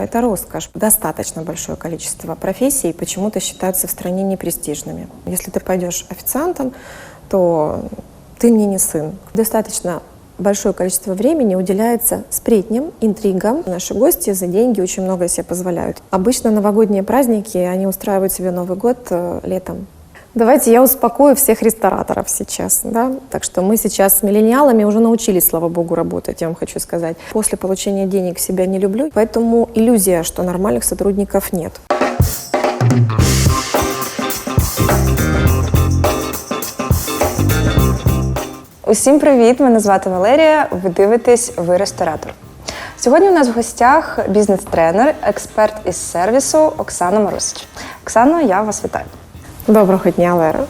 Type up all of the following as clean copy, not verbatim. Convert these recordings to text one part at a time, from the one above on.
Это роскошь. Достаточно большое количество профессий почему-то считаются в стране непрестижными. Если ты пойдешь официантом, то ты мне не сын. Достаточно большое количество времени уделяется сплетням, интригам. Наши гости за деньги очень много себе позволяют. Обычно новогодние праздники, они устраивают себе Новый год летом. Давайте я успокою всех рестораторов сейчас. Да? Так что мы сейчас с миллениалами уже научились, слава богу, работать, я вам хочу сказать. После получения денег себя не люблю, поэтому иллюзия, что нормальных сотрудников нет. Усім привіт! Мене звати Валерія, ви дивитесь «Ви ресторатор». Сьогодні у нас в гостях бізнес-тренер, експерт із сервісу Оксана Марусич. Оксано, я вас вітаю. Доброго дня, Лера.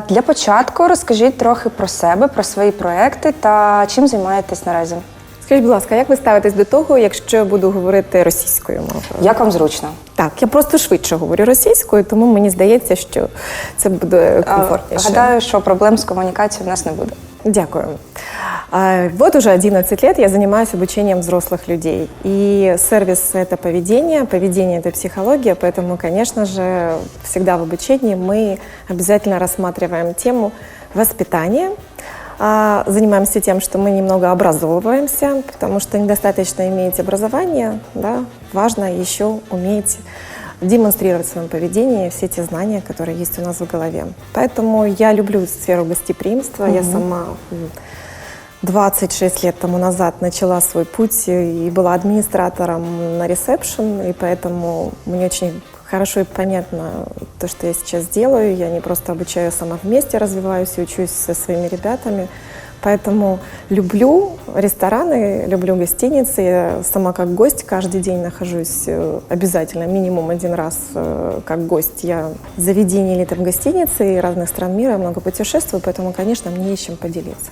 Для початку розкажіть трохи про себе, про свої проекти та чим займаєтесь наразі. Скажіть, будь ласка, як ви ставитесь до того, якщо я буду говорити російською мовою? Як вам зручно? Так, я просто швидше говорю російською, тому мені здається, що це буде комфортніше. Гадаю, що проблем з комунікацією в нас не буде. Дякую. Вот уже 11 лет я занимаюсь обучением взрослых людей. И сервис – это поведение, поведение – это психология, поэтому, конечно же, всегда в обучении мы обязательно рассматриваем тему воспитания. Занимаемся тем, что мы немного образовываемся, потому что недостаточно иметь образование, да, важно еще уметь демонстрировать в своем поведении все те знания, которые есть у нас в голове. Поэтому я люблю сферу гостеприимства. Я сама 26 лет тому назад начала свой путь и была администратором на ресепшн, и поэтому мне очень хорошо и понятно то, что я сейчас делаю. Я не просто обучаю, сама вместе развиваюсь и учусь со своими ребятами. Поэтому люблю рестораны, люблю гостиницы. Я сама как гость каждый день нахожусь обязательно, минимум один раз как гость. Я в заведении или в гостинице и разных стран мира, много путешествую, поэтому, конечно, мне есть чем поделиться.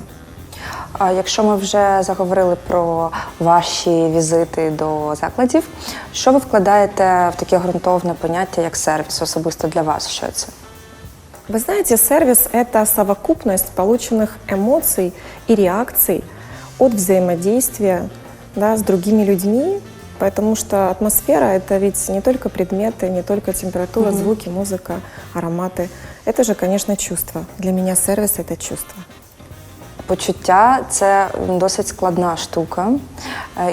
А якщо ми вже заговорили про ваші візити до закладів, що ви вкладаєте в таке ґрунтовне поняття, як сервіс, особисто для вас? Що це? Вы знаете, сервис – это совокупность полученных эмоций и реакций от взаимодействия, да, с другими людьми, потому что атмосфера – это ведь не только предметы, не только температура, звуки, музыка, ароматы. Это же, конечно, чувство. Для меня сервис – это чувство. Почуття – це досить складна штука.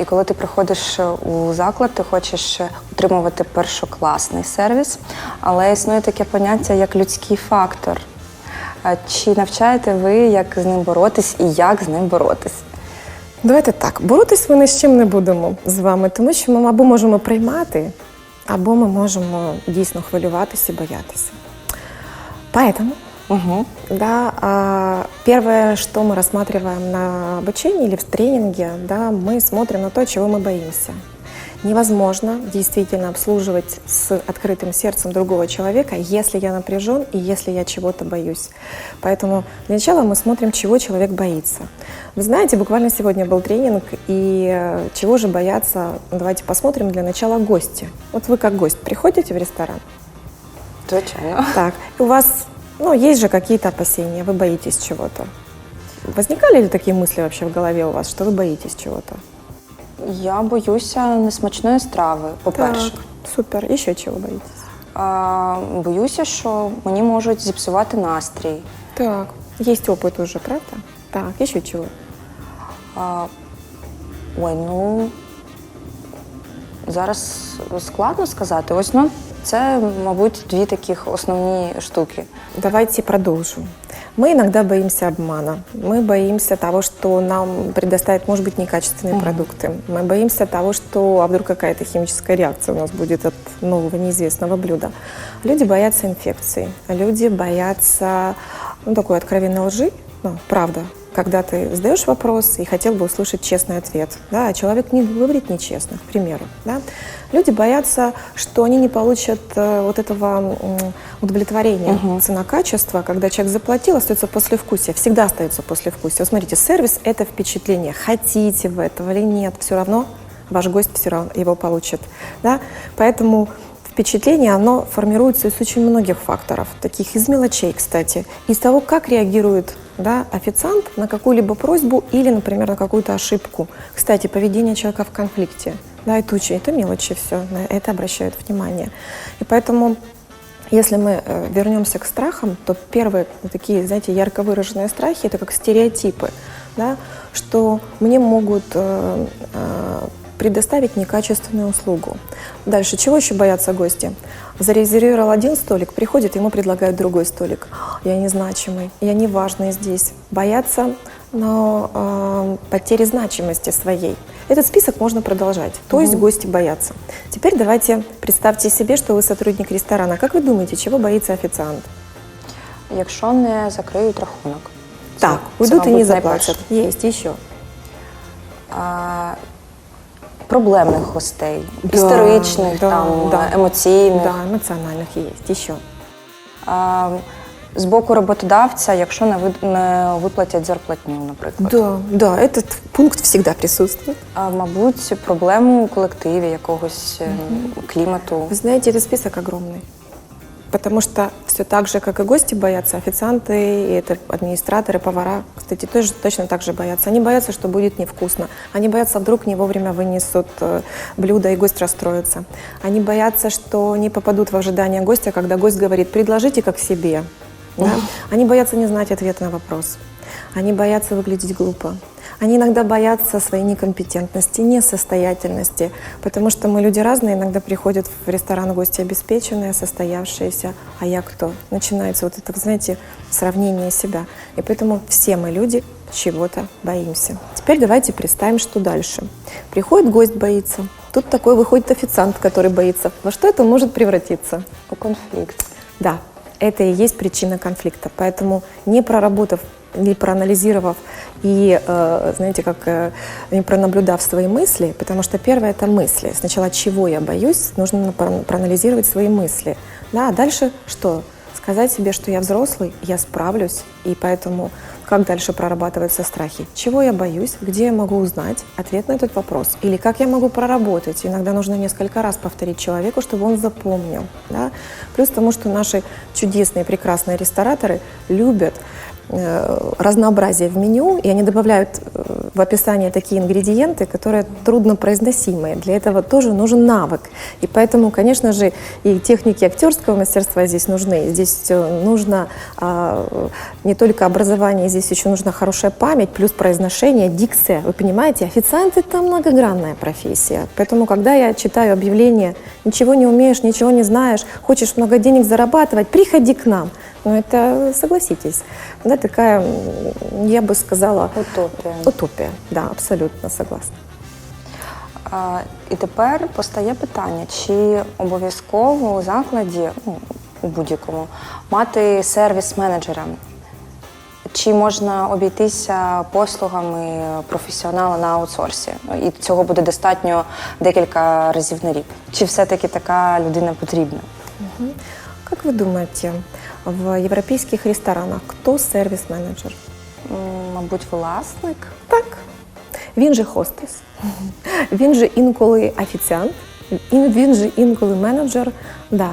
І коли ти приходиш у заклад, ти хочеш отримувати першокласний сервіс, але існує таке поняття, як людський фактор. Чи навчаєте ви, як з ним боротись і як з ним боротись? Давайте так, боротись ми ні з чим не будемо з вами, тому що ми або можемо приймати, або ми можемо дійсно хвилюватися і боятися. Поэтому да, первое, что мы рассматриваем на обучении или в тренинге, да, мы смотрим на то, чего мы боимся. Невозможно действительно обслуживать с открытым сердцем другого человека, если я напряжен и если я чего-то боюсь. Поэтому для начала мы смотрим, чего человек боится. Вы знаете, буквально сегодня был тренинг, и чего же боятся, давайте посмотрим для начала гости. Вот вы как гость приходите в ресторан? Звичайно. Так, у вас... есть же какие-то опасения, вы боитесь чего-то. Возникали ли такие мысли вообще в голове у вас, что вы боитесь чего-то? Я боюся несмачної страви, по-перше. Так, супер. Еще чего боитесь? Боюся, що мені можуть зіпсувати настрій. Так, есть опыт уже, правда? Так, еще чего? Зараз складно сказати. Це, мабуть, дві таких основні штуки. Давайте продолжим. Мы иногда боимся обмана. Мы боимся того, что нам предоставят, может быть, некачественные продукты. Мы боимся того, что вдруг какая-то химическая реакция у нас будет от нового неизвестного блюда. Люди боятся инфекции. Люди боятся такой откровенной лжи. Правда. Когда ты задаешь вопрос и хотел бы услышать честный ответ, да, а человек не говорит нечестно, к примеру. Да. Люди боятся, что они не получат вот этого удовлетворения цена-качество, когда человек заплатил, остается послевкусие, всегда остается послевкусие. Вот смотрите, сервис – это впечатление. Хотите вы этого или нет, все равно ваш гость все равно его получит. Да. Поэтому впечатление, оно формируется из очень многих факторов, таких из мелочей, кстати, из того, как реагирует, да, официант на какую-либо просьбу или, например, на какую-то ошибку. Кстати, поведение человека в конфликте. Да, это мелочи все, на это обращают внимание. И поэтому, если мы вернемся к страхам, то первые такие, знаете, ярко выраженные страхи – это как стереотипы, да, что мне могут предоставить некачественную услугу. Дальше, чего еще боятся гости? Зарезервировал один столик, приходит, ему предлагают другой столик. Я незначимый, я неважный здесь. Боятся, но потери значимости своей. Этот список можно продолжать. То есть гости боятся. Теперь давайте представьте себе, что вы сотрудник ресторана. Как вы думаете, чего боится официант? Якщо не закриють рахунок. Так, Це, уйдут и не мабуть, заплатят. найперше. Есть еще. Проблемних гостей, Да, історичних, да, там, да. емоційних. Да, эмоциональных есть. Еще. З боку роботодавця, якщо не виплатять зарплатню, наприклад. Да, этот пункт всегда присутствует. Мабуть, проблему у колективі, якогось клімату. Вы знаете, этот список огромный. Потому что все так же, как и гости боятся, официанты, и это администраторы, повара, кстати, тоже точно так же боятся. Они боятся, что будет невкусно. Они боятся, вдруг не вовремя вынесут блюдо, и гость расстроится. Они боятся, что не попадут в ожидание гостя, когда гость говорит «предложите как себе». Да? Они боятся не знать ответ на вопрос. Они боятся выглядеть глупо. Они иногда боятся своей некомпетентности, несостоятельности, потому что мы люди разные, иногда приходят в ресторан гости обеспеченные, состоявшиеся, а я кто? Начинается вот это, знаете, сравнение себя. И поэтому все мы люди чего-то боимся. Теперь давайте представим, что дальше. Приходит гость, боится. Тут такой выходит официант, который боится. Во что это может превратиться? У конфлікт. Да, это и есть причина конфликта. Поэтому не проработав, не проанализировав и, знаете, как не пронаблюдав свои мысли, потому что первое – это мысли. Сначала чего я боюсь, нужно проанализировать свои мысли. Да, а дальше что? Сказать себе, что я взрослый, я справлюсь, и поэтому как дальше прорабатываются страхи? Чего я боюсь? Где я могу узнать ответ на этот вопрос? Или как я могу проработать? Иногда нужно несколько раз повторить человеку, чтобы он запомнил. Да? Плюс к тому, что наши чудесные, прекрасные рестораторы любят разнообразие в меню, и они добавляют в описание такие ингредиенты, которые труднопроизносимые. Для этого тоже нужен навык. И поэтому, конечно же, и техники актерского мастерства здесь нужны. Здесь нужно не только образование, здесь еще нужна хорошая память, плюс произношение, дикция. Вы понимаете, официант – это многогранная профессия. Поэтому, когда я читаю объявление «Ничего не умеешь, ничего не знаешь, хочешь много денег зарабатывать, приходи к нам». Ну, это, согласитесь, да, такая, я бы сказала… Утопія. Утопія, да, абсолютно согласна. І тепер постає питання, чи обов'язково у закладі, у будь-якому, мати сервіс-менеджера? Чи можна обійтися послугами професіонала на аутсорсі? І цього буде достатньо декілька разів на рік? Чи все-таки така людина потрібна? Как вы думаете, в европейских ресторанах кто сервис-менеджер? Мабуть, власник? Так. Він же хостес, він же інколи офіціант, він же інколи менеджер. Да.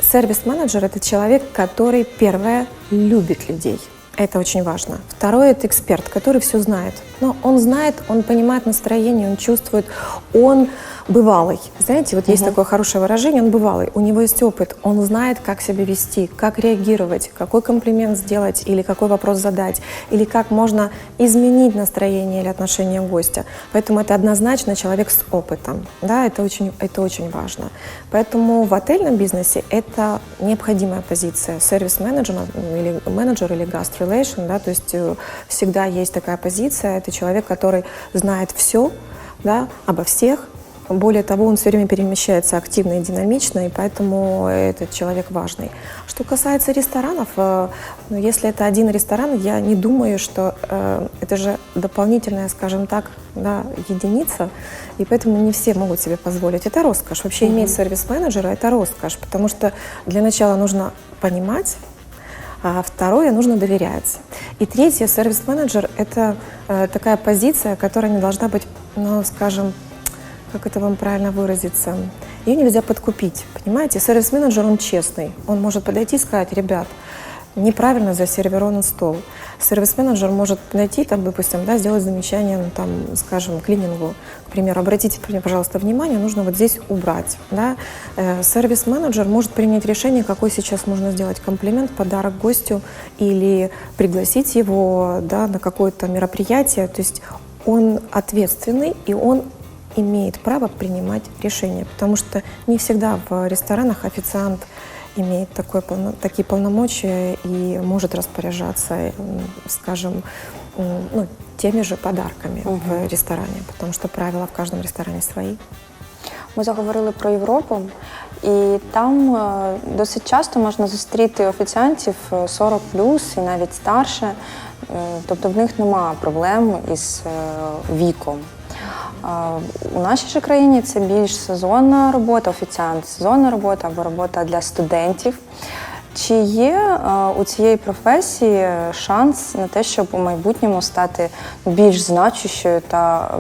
Сервис-менеджер – это человек, который, первое, любит людей. Это очень важно. Второе – это эксперт, который все знает. Но он знает, он понимает настроение, он чувствует, он бывалый. Знаете, вот есть такое хорошее выражение, он бывалый, у него есть опыт, он знает, как себя вести, как реагировать, какой комплимент сделать или какой вопрос задать, или как можно изменить настроение или отношение гостя. Поэтому это однозначно человек с опытом. Да, это очень важно. Поэтому в отельном бизнесе это необходимая позиция. Сервис-менеджер или менеджер или guest relation, да, то есть всегда есть такая позиция. Это человек, который знает все, да, обо всех. Более того, он все время перемещается активно и динамично, и поэтому этот человек важный. Что касается ресторанов, если это один ресторан, я не думаю, что это же дополнительная, скажем так, да, единица, и поэтому не все могут себе позволить. Это роскошь. Вообще иметь сервис-менеджера – это роскошь, потому что для начала нужно понимать, а второе, нужно доверять. И третье, сервис-менеджер – это такая позиция, которая не должна быть, ну, скажем, как это вам правильно выразиться, ее нельзя подкупить, понимаете? Сервис-менеджер, он честный, он может подойти и сказать: ребят, неправильно засервирован стол. Сервис-менеджер может найти, там, допустим, да, сделать замечание, ну, там, скажем, клинингу. К примеру, обратите, пожалуйста, внимание, нужно вот здесь убрать. Да? Сервис-менеджер может принять решение, какой сейчас можно сделать комплимент, подарок гостю или пригласить его, да, на какое-то мероприятие. То есть он ответственный, и он имеет право принимать решения, потому что не всегда в ресторанах официант имеет такие полномочия и может распоряжаться, скажем, ну, теми же подарками в ресторане, потому що правила в кожному ресторані свої. Ми заговорили про Європу, і там досить часто можна зустріти офіціантів 40+, і навіть старше, тобто в них немає проблем із віком. У нашій же країні це більш сезонна робота, офіціант, сезонна робота або робота для студентів. Чи є у цієї професії шанс на те, щоб у майбутньому стати більш значущою та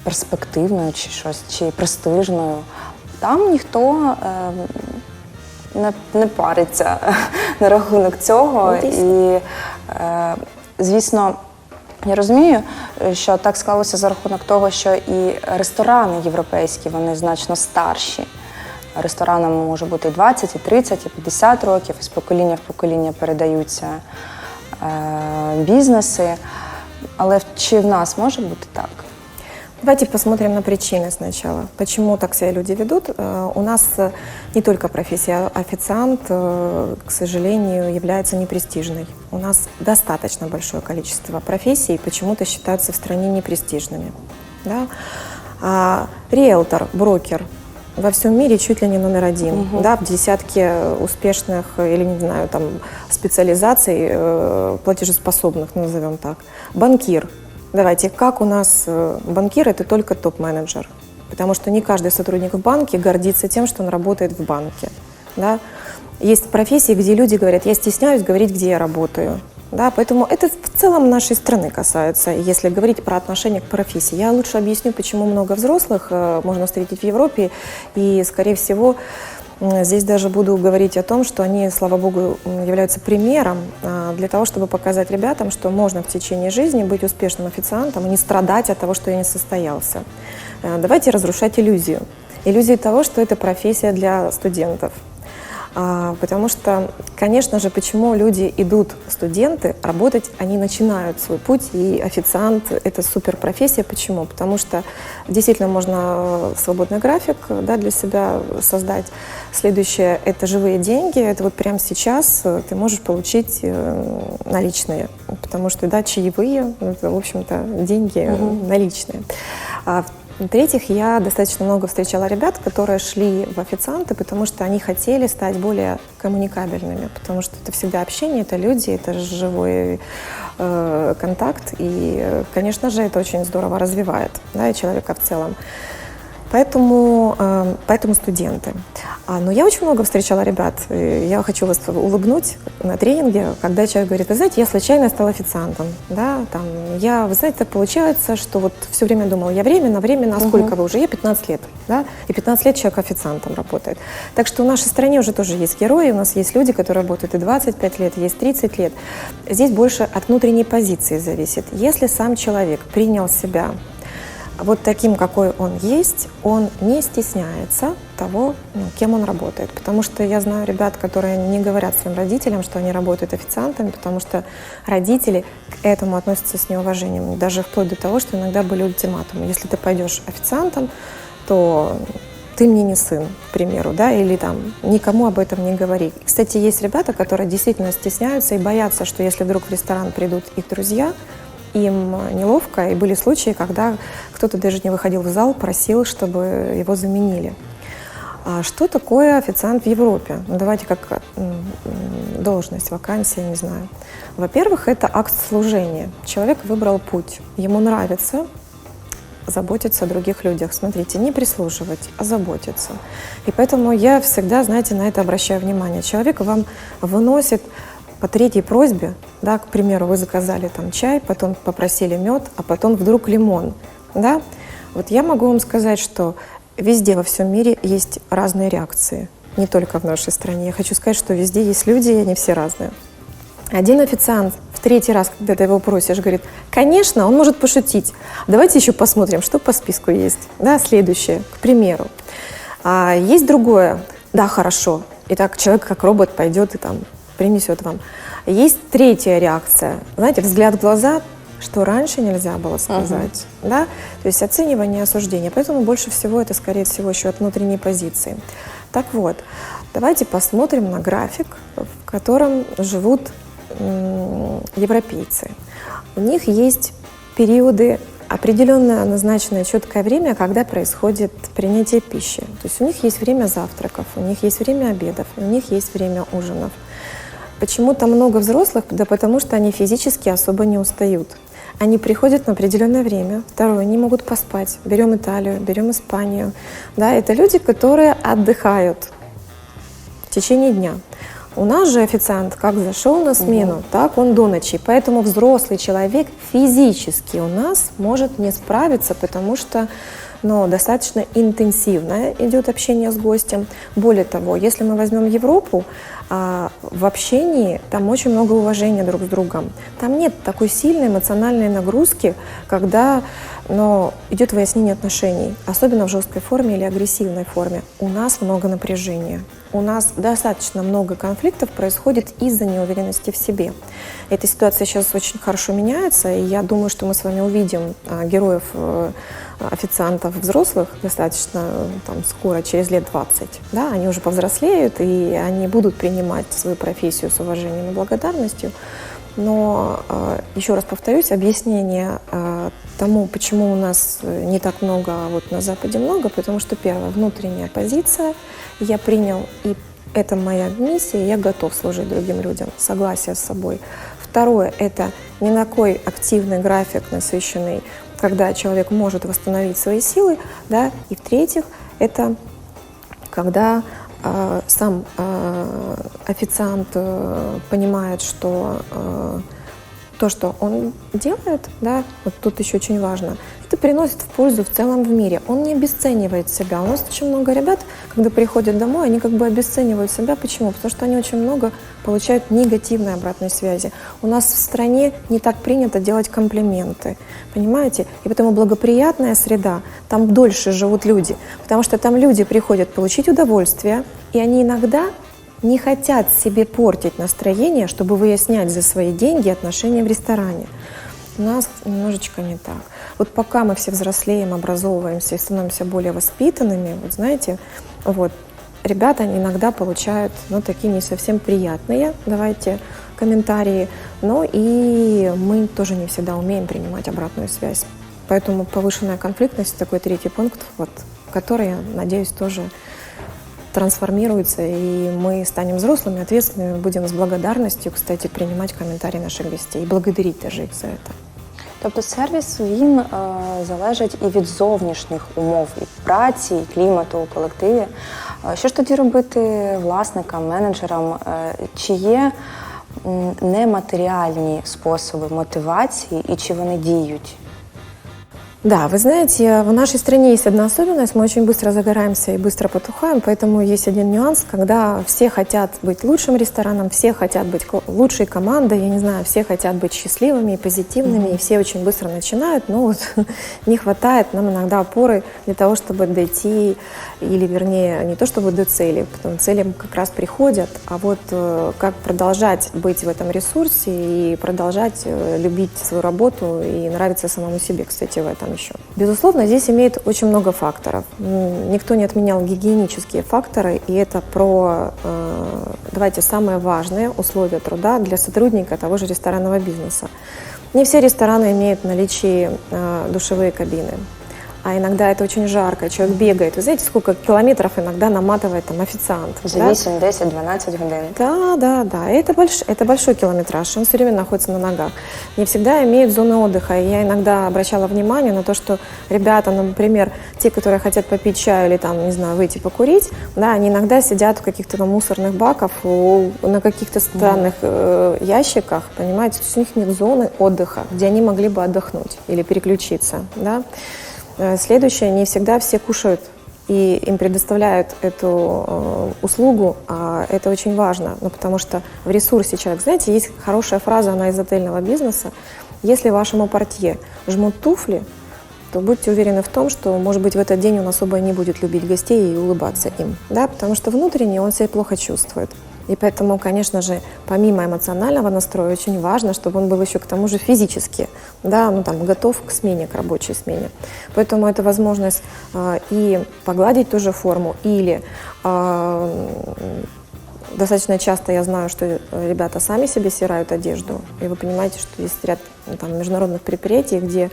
перспективною чи щось, чи престижною? Там ніхто не париться на рахунок цього. І, звісно, я розумію, що так склалося за рахунок того, що і ресторани європейські, вони значно старші. Ресторанам може бути і 20, і 30, і 50 років, і з покоління в покоління передаються бізнеси. Але чи в нас може бути так? Давайте посмотрим на причины сначала. Почему так себя люди ведут? У нас не только профессия официант, к сожалению, является непрестижной. У нас достаточно большое количество профессий, почему-то считаются в стране непрестижными. Да? Риэлтор, брокер во всем мире чуть ли не номер один. Да, в десятке успешных или, не знаю, там, специализаций платежеспособных, назовем так. Банкир. Давайте, как у нас банкир – это только топ-менеджер, потому что не каждый сотрудник в банке гордится тем, что он работает в банке. Да? Есть профессии, где люди говорят, я стесняюсь говорить, где я работаю. Да? Поэтому это в целом нашей страны касается, если говорить про отношение к профессии. Я лучше объясню, почему много взрослых можно встретить в Европе, и, скорее всего, здесь даже буду говорить о том, что они, слава богу, являются примером для того, чтобы показать ребятам, что можно в течение жизни быть успешным официантом и не страдать от того, что я не состоялся. Давайте разрушать иллюзию. Иллюзию того, что это профессия для студентов. Потому что, конечно же, почему люди идут, студенты, работать, они начинают свой путь, и официант – это суперпрофессия. Почему? Потому что действительно можно свободный график, да, для себя создать. Следующее – это живые деньги, это вот прямо сейчас ты можешь получить наличные, потому что, да, чаевые – это, в общем-то, деньги наличные. В-третьих, я достаточно много встречала ребят, которые шли в официанты, потому что они хотели стать более коммуникабельными, потому что это всегда общение, это люди, это живой контакт, и, конечно же, это очень здорово развивает, да, и человека в целом. Поэтому студенты. Но я очень много встречала ребят, я хочу вас улыбнуть на тренинге, когда человек говорит, вы знаете, я случайно стал официантом, да, там, вы знаете, так получается, что вот все время думал, я временно, а сколько вы уже? Я 15 лет, да, и 15 лет человек официантом работает. Так что в нашей стране уже тоже есть герои, у нас есть люди, которые работают и 25 лет, есть 30 лет. Здесь больше от внутренней позиции зависит. Если сам человек принял себя вот таким, какой он есть, он не стесняется того, кем он работает. Потому что я знаю ребят, которые не говорят своим родителям, что они работают официантами, потому что родители к этому относятся с неуважением. Даже вплоть до того, что иногда были ультиматумы. Если ты пойдешь официантом, то ты мне не сын, к примеру, да, или там никому об этом не говори. Кстати, есть ребята, которые действительно стесняются и боятся, что если вдруг в ресторан придут их друзья, им неловко, и были случаи, когда кто-то даже не выходил в зал, просил, чтобы его заменили. А что такое официант в Европе? Ну, давайте как должность, вакансия, не знаю. Во-первых, это акт служения. Человек выбрал путь, ему нравится заботиться о других людях. Смотрите, не прислуживать, а заботиться. И поэтому я всегда, знаете, на это обращаю внимание. Человек вам выносит по третьей просьбе, да, к примеру, вы заказали там чай, потом попросили мед, а потом вдруг лимон, да. Вот я могу вам сказать, что везде во всем мире есть разные реакции. не только в нашей стране. Я хочу сказать, что везде есть люди, и они все разные. Один официант в третий раз, когда ты его просишь, говорит: конечно, он может пошутить. Давайте еще посмотрим, что по списку есть. Да, следующее, к примеру. А есть другое. Да, хорошо. И так человек, как робот, пойдет и там принесет вам. Есть третья реакция. Знаете, взгляд в глаза, что раньше нельзя было сказать. Да? То есть оценивание, осуждение. Поэтому больше всего это, скорее всего, еще от внутренней позиции. Так вот, давайте посмотрим на график, в котором живут европейцы. У них есть периоды, определенное назначенное четкое время, когда происходит принятие пищи. То есть у них есть время завтраков, у них есть время обедов, у них есть время ужинов. Почему-то много взрослых? Да потому что они физически особо не устают. Они приходят на определенное время. Второе, они могут поспать. Берем Италию, берем Испанию. Да, это люди, которые отдыхают в течение дня. У нас же официант как зашел на смену, так он до ночи. Поэтому взрослый человек физически у нас может не справиться, потому что достаточно интенсивное идет общение с гостем. Более того, если мы возьмем Европу, в общении там очень много уважения друг с другом. Там нет такой сильной эмоциональной нагрузки, когда идет выяснение отношений, особенно в жесткой форме или агрессивной форме. У нас много напряжения. У нас достаточно много конфликтов происходит из-за неуверенности в себе. Эта ситуация сейчас очень хорошо меняется, и я думаю, что мы с вами увидим героев официантов взрослых достаточно скоро, через лет 20. Да? Они уже повзрослеют, и они будут принимать свою профессию с уважением и благодарностью. Но, еще раз повторюсь, объяснение тому, почему у нас не так много, а вот на Западе много, потому что, первое, внутренняя позиция, я принял, и это моя миссия, я готов служить другим людям, согласие с собой. Второе, это не такой активный график, насыщенный, когда человек может восстановить свои силы, да, и в-третьих, это когда сам официант понимает, что то, что он делает, да, вот тут еще очень важно, это приносит в пользу в целом в мире. Он не обесценивает себя. У нас очень много ребят, когда приходят домой, они как бы обесценивают себя. Почему? Потому что они очень много получают негативной обратной связи. У нас в стране не так принято делать комплименты, понимаете? И поэтому благоприятная среда, там дольше живут люди, потому что там люди приходят получить удовольствие, и они иногда не хотят себе портить настроение, чтобы выяснять за свои деньги отношения в ресторане. У нас немножечко не так. Вот пока мы все взрослеем, образовываемся и становимся более воспитанными, вот знаете, вот, ребята иногда получают, такие не совсем приятные, давайте, комментарии, но и мы тоже не всегда умеем принимать обратную связь. Поэтому повышенная конфликтность – такой третий пункт, вот, который, я надеюсь, тоже трансформируется, и мы станем взрослыми, ответственными, будем с благодарностью, кстати, принимать коментарі наших гостей і благодарити даже їх за це. Тобто сервіс, він залежить і від зовнішніх умов, і праці, і клімату у колективі. Що ж тоді робити власникам, менеджерам? Чи є нематеріальні способи мотивації і чи вони діють? Да, вы знаете, в нашей стране есть одна особенность, мы очень быстро загораемся и быстро потухаем, поэтому есть один нюанс, когда все хотят быть лучшим рестораном, все хотят быть лучшей командой, я не знаю, все хотят быть счастливыми и позитивными, и все очень быстро начинают, но вот не хватает нам иногда опоры для того, чтобы дойти, или вернее, не то чтобы до цели, потом цели как раз приходят, а вот как продолжать быть в этом ресурсе и продолжать любить свою работу и нравиться самому себе, кстати, в этом еще. Безусловно, здесь имеет очень много факторов. Никто не отменял гигиенические факторы, и это про, давайте, самые важные условия труда для сотрудника того же ресторанного бизнеса. Не все рестораны имеют в наличии душевые кабины. А иногда это очень жарко, человек бегает. Вы знаете, сколько километров иногда наматывает там официант? За 8, 10, 12 годин. Да. Это большой километраж, он все время находится на ногах. Не всегда имеют зоны отдыха. И я иногда обращала внимание на то, что ребята, например, те, которые хотят попить чай или там, не знаю, выйти покурить, да, они иногда сидят в каких-то мусорных баках, на каких-то странных ящиках, понимаете, то есть у них нет зоны отдыха, где они могли бы отдохнуть или переключиться, да. Следующее, не всегда все кушают и им предоставляют эту услугу, это очень важно, ну, потому что в ресурсе человек, знаете, есть хорошая фраза, она из отельного бизнеса: если вашему портье жмут туфли, то будьте уверены в том, что, может быть, в этот день он особо не будет любить гостей и улыбаться им, да, потому что внутренне он себя плохо чувствует. И поэтому, конечно же, помимо эмоционального настроя, очень важно, чтобы он был еще к тому же физически, да, ну, там, готов к смене, к рабочей смене. Поэтому это возможность и погладить ту же форму, или достаточно часто я знаю, что ребята сами себе стирают одежду, и вы понимаете, что есть ряд там международных предприятий, где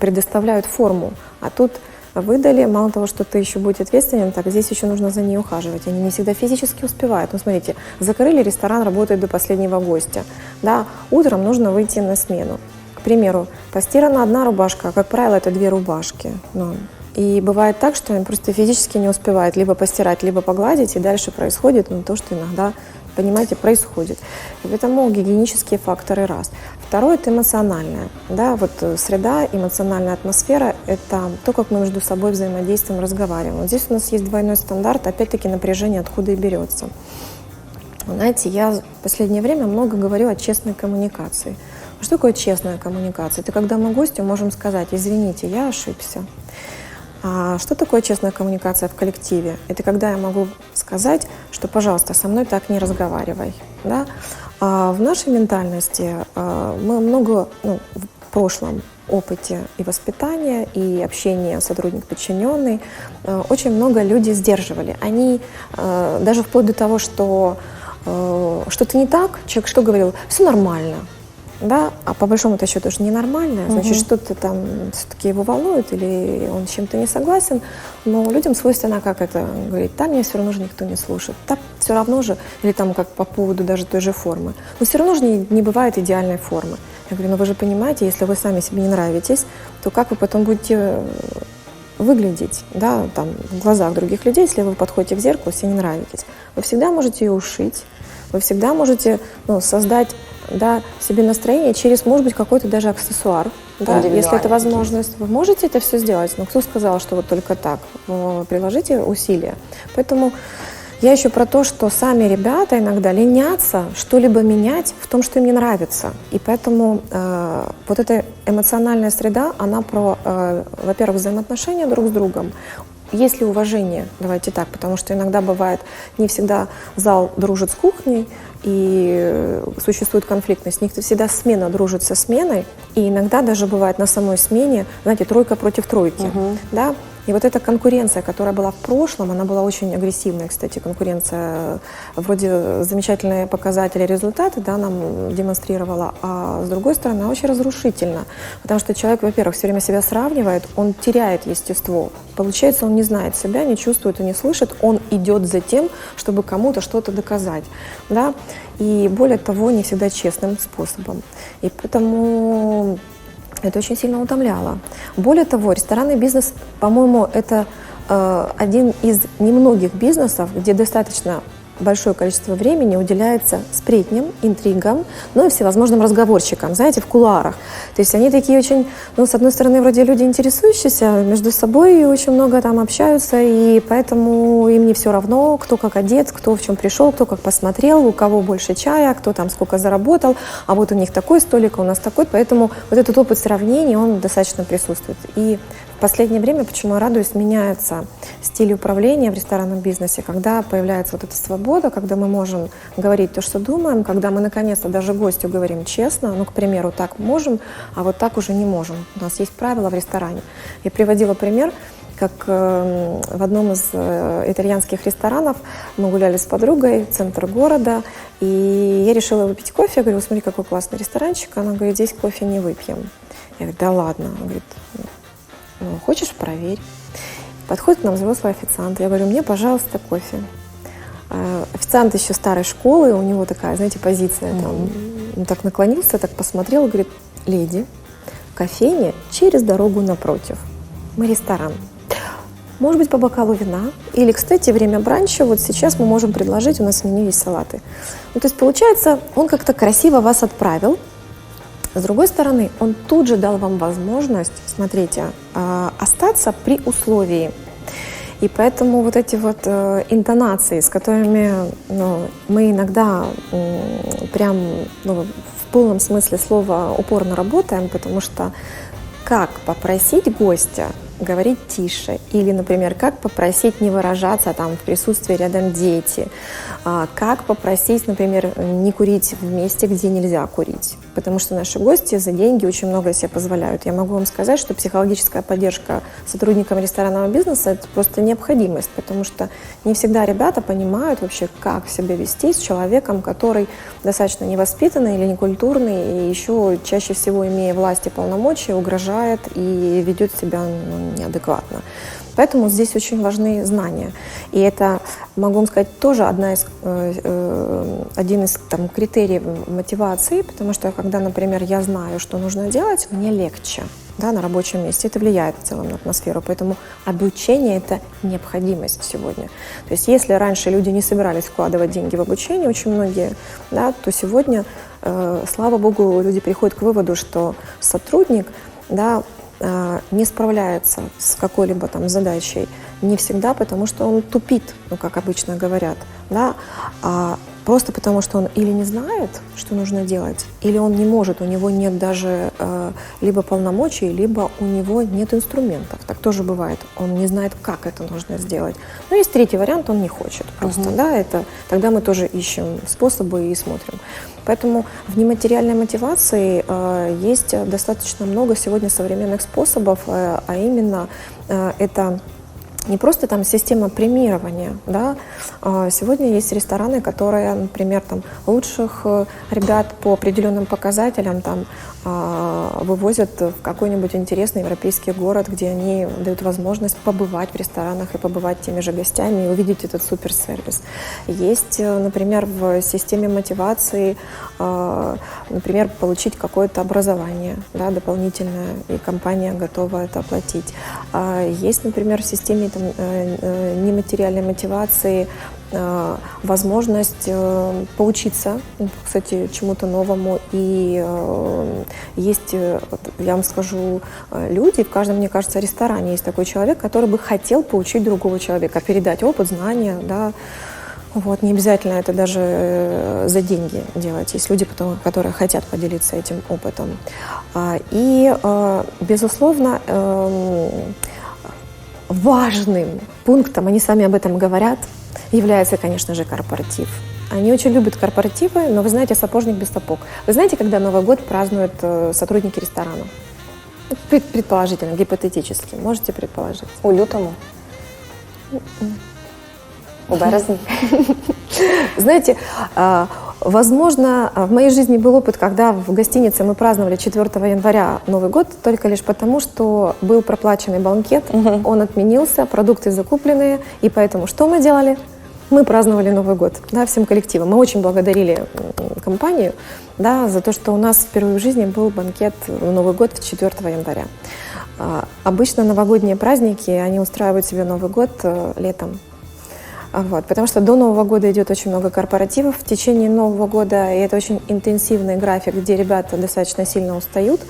предоставляют форму, а тут выдали, мало того, что ты еще будешь ответственен, так здесь еще нужно за ней ухаживать. Они не всегда физически успевают. Ну, смотрите, закрыли ресторан, работает до последнего гостя. Да, утром нужно выйти на смену. К примеру, постирана одна рубашка, а, как правило, это 2 рубашки. Ну, и бывает так, что он просто физически не успевает либо постирать, либо погладить, и дальше происходит то, что иногда, понимаете, происходит. И поэтому гигиенические факторы раз. Второе – это эмоциональное. Да, вот среда, эмоциональная атмосфера – это то, как мы между собой взаимодействуем, разговариваем. Вот здесь у нас есть двойной стандарт, опять-таки напряжение откуда и берется. Знаете, я в последнее время много говорю о честной коммуникации. Что такое честная коммуникация? Это когда мы гостю можем сказать: извините, я ошибся. А что такое честная коммуникация в коллективе? Это когда я могу сказать, что, пожалуйста, со мной так не разговаривай. Да? А в нашей ментальности мы много, в прошлом опыте и воспитания, и общения сотрудник-подчиненный, очень много людей сдерживали. Они даже вплоть до того, что что-то не так, человек что говорил? Все нормально. Да, а по большому-то счету это же ненормально, значит, что-то там все-таки его волнует или он с чем-то не согласен, но людям свойственно как это говорить: там меня все равно же никто не слушает, так все равно же, или там как по поводу даже той же формы, но все равно же не бывает идеальной формы. Я говорю: ну вы же понимаете, если вы сами себе не нравитесь, то как вы потом будете выглядеть, да, там, в глазах других людей, если вы подходите к зеркалу, себе не нравитесь? Вы всегда можете ее ушить, вы всегда можете создать, да, себе настроение через, может быть, какой-то даже аксессуар. Да, если это возможность, вы можете это все сделать, но кто сказал, что вот только так? Приложите усилия. Поэтому я еще про то, что сами ребята иногда ленятся что-либо менять в том, что им не нравится. И поэтому вот эта эмоциональная среда, она про, во-первых, взаимоотношения друг с другом. Есть ли уважение? Давайте так, потому что иногда бывает, не всегда зал дружит с кухней, и существует конфликтность. Не всегда смена дружит со сменой, и иногда даже бывает на самой смене, знаете, тройка против тройки. Да? И вот эта конкуренция, которая была в прошлом, она была очень агрессивная, кстати, конкуренция, вроде замечательные показатели, результаты, да, нам демонстрировала, а с другой стороны, она очень разрушительна, потому что человек, во-первых, все время себя сравнивает, он теряет естество, получается, он не знает себя, не чувствует и не слышит, он идет за тем, чтобы кому-то что-то доказать, да, и более того, не всегда честным способом. И поэтому это очень сильно утомляло. Более того, ресторанный бизнес, по-моему, это один из немногих бизнесов, где достаточно большое количество времени уделяется сплетням, интригам, ну и всевозможным разговорчикам, знаете, в кулуарах. То есть они такие очень, с одной стороны, вроде люди интересующиеся между собой, и очень много там общаются, и поэтому им не все равно, кто как одет, кто в чем пришел, кто как посмотрел, у кого больше чая, кто там сколько заработал, а вот у них такой столик, а у нас такой, поэтому вот этот опыт сравнений, он достаточно присутствует. И в последнее время, почему я радуюсь, меняется стиль управления в ресторанном бизнесе, когда появляется вот эта свобода, когда мы можем говорить то, что думаем, когда мы наконец-то даже гостю говорим честно, к примеру, так можем, а вот так уже не можем. У нас есть правила в ресторане. Я приводила пример, как в одном из итальянских ресторанов мы гуляли с подругой, центр города, и я решила выпить кофе. Я говорю: смотри, какой классный ресторанчик. Она говорит: здесь кофе не выпьем. Я говорю: да ладно. Она говорит: хочешь, проверь. Подходит к нам взрослый официант. Я говорю: мне, пожалуйста, кофе. Официант еще старой школы, у него такая, знаете, позиция. Там, он так наклонился, так посмотрел, говорит: леди, кофейня через дорогу напротив. Мы ресторан. Может быть, по бокалу вина. Или, кстати, время бранча, вот сейчас мы можем предложить, у нас в меню есть салаты. То есть, получается, он как-то красиво вас отправил. С другой стороны, он тут же дал вам возможность, смотрите, остаться при условии. И поэтому вот эти вот интонации, с которыми мы иногда прям в полном смысле слова упорно работаем, потому что как попросить гостя говорить тише, или, например, как попросить не выражаться там в присутствии рядом дети, как попросить, например, не курить в месте, где нельзя курить, потому что наши гости за деньги очень много себе позволяют. Я могу вам сказать, что психологическая поддержка сотрудникам ресторанного бизнеса – это просто необходимость, потому что не всегда ребята понимают вообще, как себя вести с человеком, который достаточно невоспитанный или некультурный, и еще чаще всего, имея власть и полномочия, угрожает и ведет себя неадекватно. Поэтому здесь очень важны знания. И это, могу вам сказать, тоже один из критериев мотивации, потому что когда, например, я знаю, что нужно делать, мне легче, да, на рабочем месте. Это влияет в целом на атмосферу. Поэтому обучение – это необходимость сегодня. То есть если раньше люди не собирались вкладывать деньги в обучение, очень многие, да, то сегодня, слава богу, люди приходят к выводу, что сотрудник, да, не справляется с какой-либо там задачей не всегда, потому что он тупит, как обычно говорят, да, а просто потому что он или не знает, что нужно делать, или он не может, у него нет даже либо полномочий, либо у него нет инструментов. Так тоже бывает. Он не знает, как это нужно сделать. Но есть третий вариант, он не хочет просто, да, это тогда мы тоже ищем способы и смотрим. Поэтому в нематериальной мотивации есть достаточно много сегодня современных способов, а именно это не просто там система премирования, да. Сегодня есть рестораны, которые, например, там лучших ребят по определенным показателям там вывозят в какой-нибудь интересный европейский город, где они дают возможность побывать в ресторанах и побывать теми же гостями и увидеть этот суперсервис. Есть, например, в системе мотивации, например, получить какое-то образование, да, дополнительное, и компания готова это оплатить. Есть, например, в системе там, нематериальной мотивации возможность поучиться, кстати, чему-то новому. И есть, я вам скажу, люди, в каждом, мне кажется, ресторане есть такой человек, который бы хотел поучить другого человека, передать опыт, знания, да. Вот, не обязательно это даже за деньги делать. Есть люди, которые хотят поделиться этим опытом. И, безусловно, важным пунктом, они сами об этом говорят, является, конечно же, корпоратив. Они очень любят корпоративы, но вы знаете, сапожник без сапог. Вы знаете, когда Новый год празднуют сотрудники ресторана? Предположительно, гипотетически. Можете предположить? У лютому? У березні? Знаете, возможно, в моей жизни был опыт, когда в гостинице мы праздновали 4 января Новый год, только лишь потому, что был проплаченный банкет, он отменился, продукты закупленные, и поэтому что мы делали? Мы праздновали Новый год, да, всем коллективом. Мы очень благодарили компанию, да, за то, что у нас впервые в жизни был банкет в Новый год в 4 января. Обычно новогодние праздники, они устраивают себе Новый год летом. Вот, потому что до Нового года идет очень много корпоративов в течение Нового года, и это очень интенсивный график, где ребята достаточно сильно устают.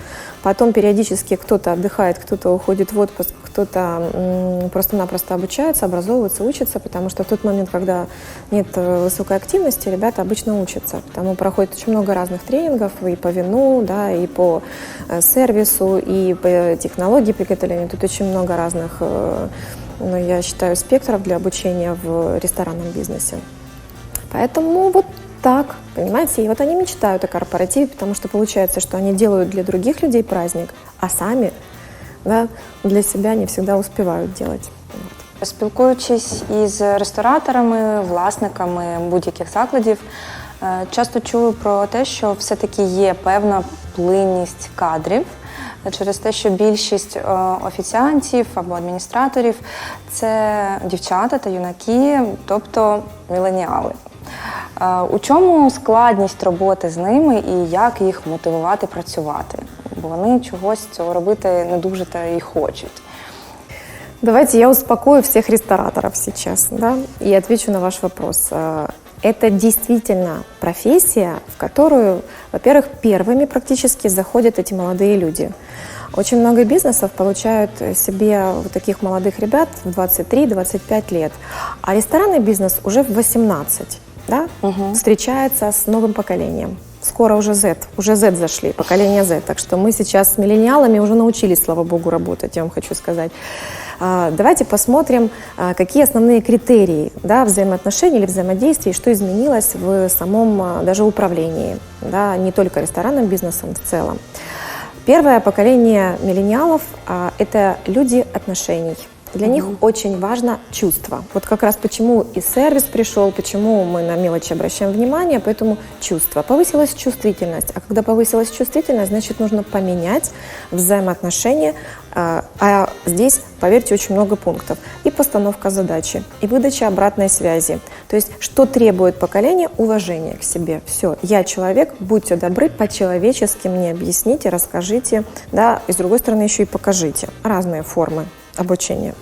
Потом периодически кто-то отдыхает, кто-то уходит в отпуск, кто-то просто-напросто обучается, образовывается, учится, потому что в тот момент, когда нет высокой активности, ребята обычно учатся. Потому проходит очень много разных тренингов и по вину, да, и по сервису, и по технологии приготовления. Тут очень много разных, я считаю, спектров для обучения в ресторанном бизнесе. Поэтому вот так, понимаете, и вот они мечтают о корпоративе, потому что получается, что они делают для других людей праздник, а сами, да, для себя не всегда успевають делать. Спілкуючись із рестораторами, власниками будь-яких закладів, часто чую про те, що все-таки є певна плинність кадрів через те, що більшість офіціантів або адміністраторів – це дівчата та юнаки, тобто міленіали. У чому складність роботи з ними і як їх мотивувати працювати? Бо вони чогось цього робити не дуже-то і хочуть. Давайте я успокою всех рестораторов сейчас, да, и отвечу на ваш вопрос. Это действительно профессия, в которую, во-первых, первыми практически заходят эти молодые люди. Очень много бизнесов получают себе вот таких молодых ребят в 23-25 лет, а ресторанный бизнес уже в 18, да, встречается с новым поколением. Скоро уже Z зашли, поколение Z. Так что мы сейчас с миллениалами уже научились, слава богу, работать, я вам хочу сказать. Давайте посмотрим, какие основные критерии, да, взаимоотношений или взаимодействия, что изменилось в самом даже управлении, да, не только ресторанным бизнесом в целом. Первое поколение миллениалов – это люди отношений. Для них очень важно чувство. Вот как раз почему и сервис пришел, почему мы на мелочи обращаем внимание, поэтому чувство. Повысилась чувствительность. А когда повысилась чувствительность, значит, нужно поменять взаимоотношения. А здесь, поверьте, очень много пунктов. И постановка задачи, и выдача обратной связи. То есть, что требует поколение? Уважение к себе. Все, я человек, будьте добры, по-человечески мне объясните, расскажите, да, и с другой стороны еще и покажите. Разные формы обучения.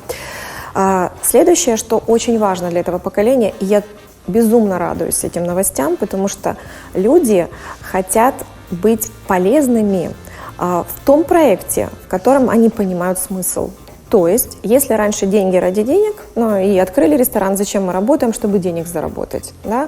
Следующее, что очень важно для этого поколения, и я безумно радуюсь этим новостям, потому что люди хотят быть полезными в том проекте, в котором они понимают смысл. То есть, если раньше деньги ради денег, ну и открыли ресторан, зачем мы работаем, чтобы денег заработать, да?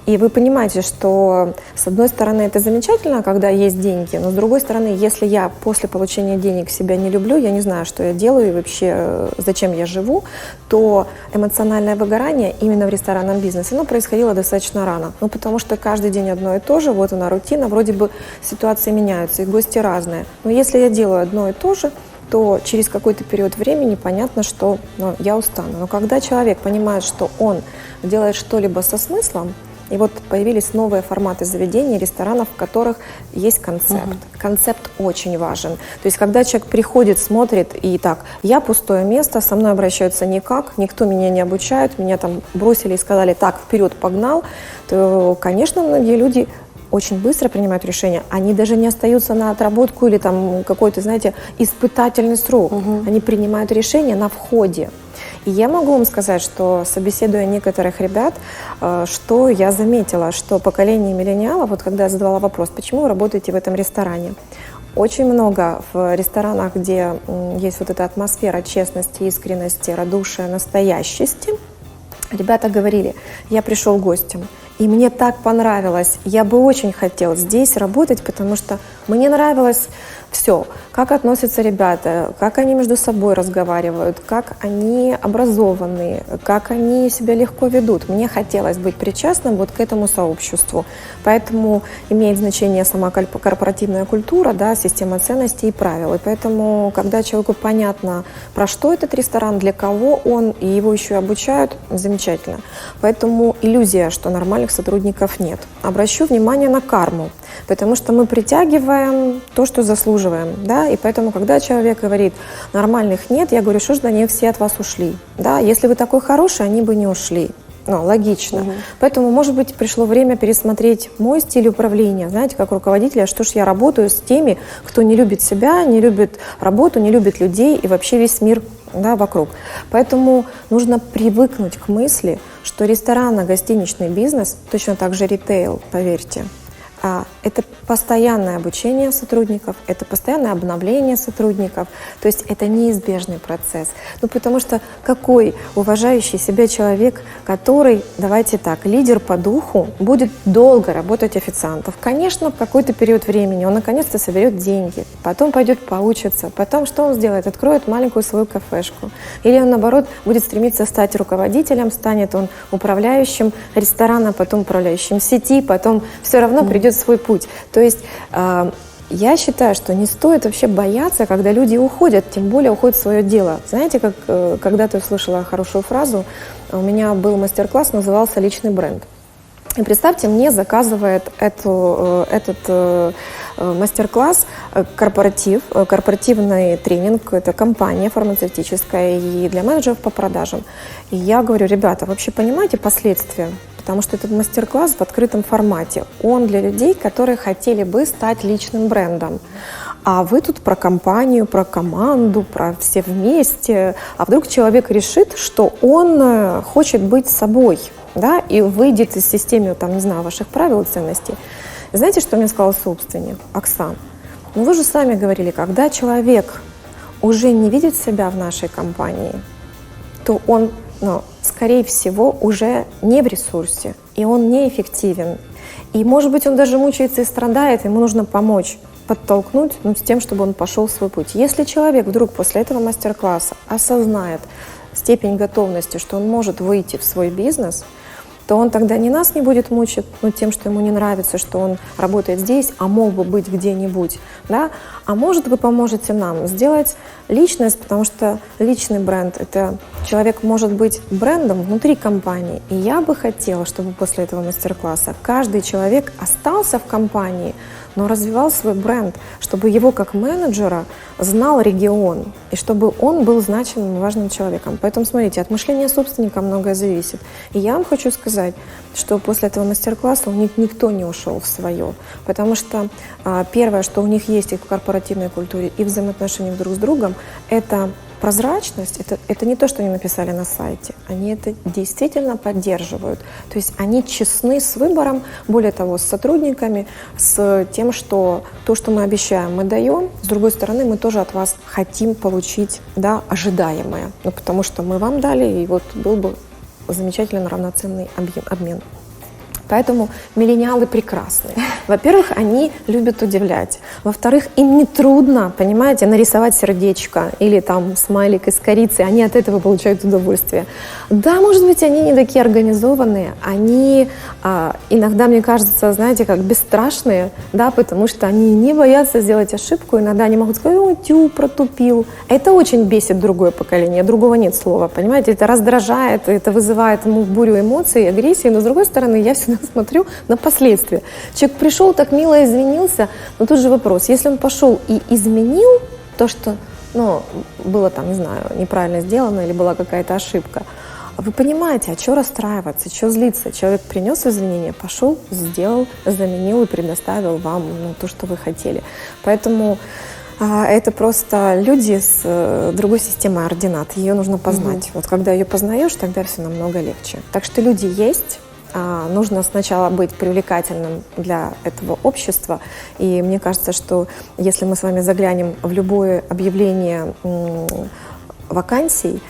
И вы понимаете, что с одной стороны это замечательно, когда есть деньги, но с другой стороны, если я после получения денег себя не люблю, я не знаю, что я делаю и вообще зачем я живу, то эмоциональное выгорание именно в ресторанном бизнесе, оно происходило достаточно рано. Ну, потому что каждый день одно и то же, вот она рутина, вроде бы ситуации меняются, и гости разные. Но если я делаю одно и то же, то через какой-то период времени понятно, что я устану. Но когда человек понимает, что он делает что-либо со смыслом, и вот появились новые форматы заведений, ресторанов, в которых есть концепт. Концепт очень важен. То есть, когда человек приходит, смотрит, и так, я пустое место, со мной обращаются никак, никто меня не обучает, меня там бросили и сказали, так, вперед, погнал, то, конечно, многие люди очень быстро принимают решения. Они даже не остаются на отработку или там какой-то, знаете, испытательный срок. Они принимают решения на входе. И я могу вам сказать, что, собеседуя некоторых ребят, что я заметила, что поколение миллениалов, вот когда я задавала вопрос, почему вы работаете в этом ресторане, очень много в ресторанах, где есть вот эта атмосфера честности, искренности, радушия, настоящести, ребята говорили, я пришел гостем, и мне так понравилось, я бы очень хотел здесь работать, потому что мне нравилось все, как относятся ребята, как они между собой разговаривают, как они образованы, как они себя легко ведут. Мне хотелось быть причастным вот к этому сообществу. Поэтому имеет значение сама корпоративная культура, да, система ценностей и правил. И поэтому, когда человеку понятно, про что этот ресторан, для кого он, и его еще и обучают, замечательно. Поэтому иллюзия, что нормальных сотрудников нет. Обращу внимание на карму, потому что мы притягиваем то, что заслуживаем. Да? И поэтому, когда человек говорит, нормальных нет, я говорю, что ж, да они все от вас ушли. Да? Если вы такой хороший, они бы не ушли. Ну, логично. Поэтому, может быть, пришло время пересмотреть мой стиль управления. Знаете, как руководителя, что ж я работаю с теми, кто не любит себя, не любит работу, не любит людей и вообще весь мир, да, вокруг. Поэтому нужно привыкнуть к мысли, что ресторанно-гостиничный бизнес, точно так же ритейл, поверьте, это постоянное обучение сотрудников, это постоянное обновление сотрудников, то есть это неизбежный процесс. Ну, потому что какой уважающий себя человек, который, давайте так, лидер по духу, будет долго работать официантов? Конечно, в какой-то период времени он наконец-то соберет деньги, потом пойдет поучиться, потом что он сделает? Откроет маленькую свою кафешку. Или он, наоборот, будет стремиться стать руководителем, станет он управляющим ресторана, потом управляющим сети, потом все равно придет свой путь. То есть я считаю, что не стоит вообще бояться, когда люди уходят, тем более уходят в свое дело. Знаете, как когда-то услышала хорошую фразу, у меня был мастер-класс, назывался «Личный бренд». И представьте, мне заказывает этот мастер-класс корпоративный тренинг, это компания фармацевтическая и для менеджеров по продажам. И я говорю, ребята, вообще понимаете последствия? Потому что этот мастер-класс в открытом формате, он для людей, которые хотели бы стать личным брендом. А вы тут про компанию, про команду, про все вместе. А вдруг человек решит, что он хочет быть собой, да, и выйдет из системы, там, не знаю, ваших правил и ценностей. Знаете, что мне сказал собственник? Оксан, Но вы же сами говорили, когда человек уже не видит себя в нашей компании, то он, скорее всего, уже не в ресурсе, и он неэффективен. И, может быть, он даже мучается и страдает, ему нужно помочь, подтолкнуть с тем, чтобы он пошел в свой путь. Если человек вдруг после этого мастер-класса осознает степень готовности, что он может выйти в свой бизнес, то он тогда не нас не будет мучить тем, что ему не нравится, что он работает здесь, а мог бы быть где-нибудь, да? А может, вы поможете нам сделать личность, потому что личный бренд – это человек может быть брендом внутри компании. И я бы хотела, чтобы после этого мастер-класса каждый человек остался в компании, но развивал свой бренд, чтобы его как менеджера знал регион, и чтобы он был значимым и важным человеком. Поэтому, смотрите, от мышления собственника многое зависит. И я вам хочу сказать, что после этого мастер-класса у них никто не ушел в свое, потому что первое, что у них есть и в корпоративной культуре, и в взаимоотношениях друг с другом, это прозрачность, это не то, что они написали на сайте, они это действительно поддерживают. То есть они честны с выбором, более того, с сотрудниками, с тем, что то, что мы обещаем, мы даем. С другой стороны, мы тоже от вас хотим получить, да, ожидаемое, потому что мы вам дали, и вот был бы замечательный равноценный обмен. Поэтому миллениалы прекрасны. Во-первых, они любят удивлять. Во-вторых, им не трудно, понимаете, нарисовать сердечко или там смайлик из корицы. Они от этого получают удовольствие. Да, может быть, они не такие организованные. Они иногда, мне кажется, знаете, как бесстрашные, да, потому что они не боятся сделать ошибку. Иногда они могут сказать: «Ой, тю, протупил». Это очень бесит другое поколение. Другого нет слова, понимаете. Это раздражает, это вызывает бурю эмоций, агрессии. Но, с другой стороны, я всегда смотрю на последствия. Человек пришел, так мило извинился, но тут же вопрос, если он пошел и изменил то, что, было там, не знаю, неправильно сделано или была какая-то ошибка, вы понимаете, а что расстраиваться, что злиться? Человек принес извинения, пошел, сделал, заменил и предоставил вам то, что вы хотели. Поэтому это просто люди с другой системой ординат, ее нужно познать. Вот когда ее познаешь, тогда все намного легче. Так что люди есть. Нужно сначала быть привлекательным для этого общества. И мне кажется, что если мы с вами заглянем в любое объявление вакансий,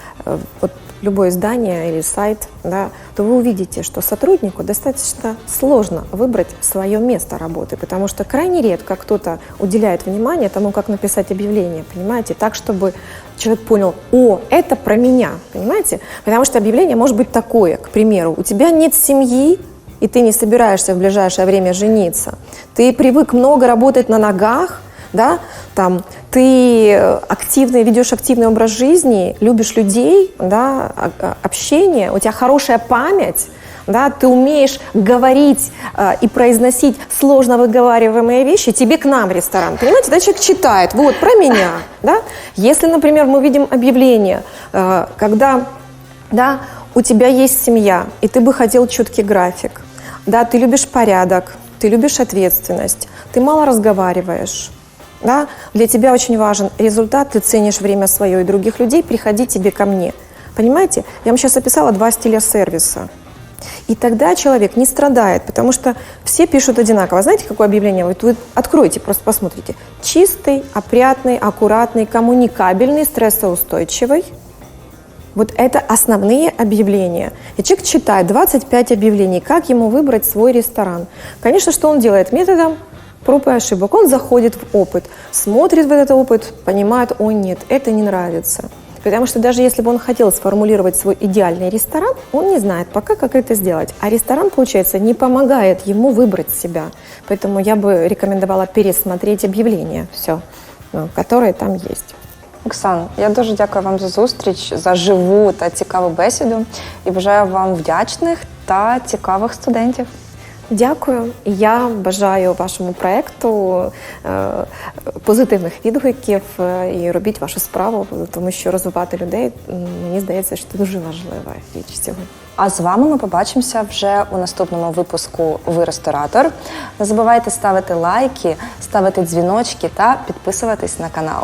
вот любое издание или сайт, да, то вы увидите, что сотруднику достаточно сложно выбрать свое место работы, потому что крайне редко кто-то уделяет внимание тому, как написать объявление, понимаете, так, чтобы человек понял: о, это про меня, понимаете? Потому что объявление может быть такое, к примеру, у тебя нет семьи, и ты не собираешься в ближайшее время жениться, ты привык много работать на ногах, да, там, ты ведешь активный образ жизни, любишь людей, да, общение, у тебя хорошая память, да, ты умеешь говорить и произносить сложно выговариваемые вещи, тебе к нам в ресторан, понимаете, да, человек читает, вот, про меня, да. Если, например, мы видим объявление, когда, да, у тебя есть семья, и ты бы хотел четкий график, да, ты любишь порядок, ты любишь ответственность, ты мало разговариваешь, да? Для тебя очень важен результат, ты ценишь время свое и других людей, приходи тебе ко мне. Понимаете? Я вам сейчас описала 2 стиля сервиса. И тогда человек не страдает, потому что все пишут одинаково. Знаете, какое объявление? Вы откройте, просто посмотрите. Чистый, опрятный, аккуратный, коммуникабельный, стрессоустойчивый. Вот это основные объявления. И человек читает 25 объявлений, как ему выбрать свой ресторан. Конечно, что он делает? Методом проб и ошибок. Он заходит в опыт, смотрит в этот опыт, понимает: о нет, это не нравится. Потому что даже если бы он хотел сформулировать свой идеальный ресторан, он не знает пока, как это сделать. А ресторан, получается, не помогает ему выбрать себя. Поэтому я бы рекомендовала пересмотреть об'явлення, которые там есть. Оксан, я дуже дякую вам за зустріч, за живу та цікаву бесіду і бажаю вам вдячних та цікавих студентів. Дякую. Я бажаю вашому проєкту позитивних відгуків і робіть вашу справу, тому що розвивати людей, мені здається, що це дуже важлива річ сьогодні. А з вами ми побачимося вже у наступному випуску «Ви ресторатор». Не забувайте ставити лайки, ставити дзвіночки та підписуватись на канал.